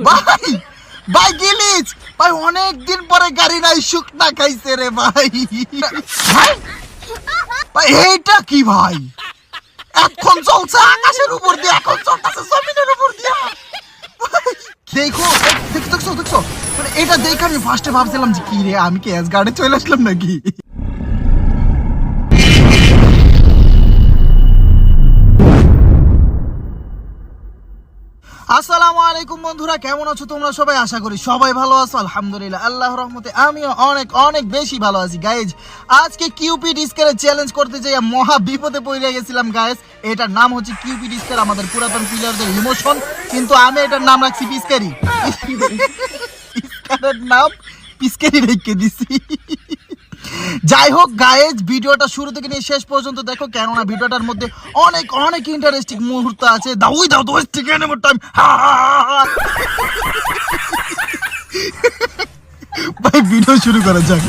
ভাই ভাই গিলিস ভাই, অনেক দিন পরে গাড়ি নাই শুকনা খাইছে রে ভাই। ভাই ভাই এইটা কি ভাই, এখন চলছে আকাশের উপর দিয়ে, এখন চলতেছে জমিনের উপর দিয়ে। দেখো দেখছো দেখছো, মানে এটা দেখে আমি ফার্স্টে ভাবছিলাম যে কি রে, আমি কি এস গার্ডে চলে আসলাম নাকি। আসসালামু আলাইকুম বন্ধুরা, কেমন আছো তোমরা সবাই? আশা করি সবাই ভালো আছো। আলহামদুলিল্লাহ, আল্লাহর রহমতে আমিও অনেক অনেক বেশি ভালো আছি। গাইজ আজকে কিউপিড স্কেলে চ্যালেঞ্জ করতে যাই মহা বিপদে পড়ে গেছিলাম গাইজ। এটার নাম হচ্ছে কিউপিড স্কেল, আমাদের পুরাতন প্লেয়ারদের ইমোশন, কিন্তু আমি এটার নাম রাখছি পিস্কারি। স্কেলের নাম পিস্কারি রেখে দিছি। যাই হোক গাইজ, ভিডিওটা শুরু থেকে নিয়ে শেষ পর্যন্ত দেখো, কেননা ভিডিওটার মধ্যে অনেক অনেক ইন্টারেস্টিং মুহূর্ত আছে। দাও ঠিক আছে টাইম। ভাই ভিডিও শুরু করা যাক।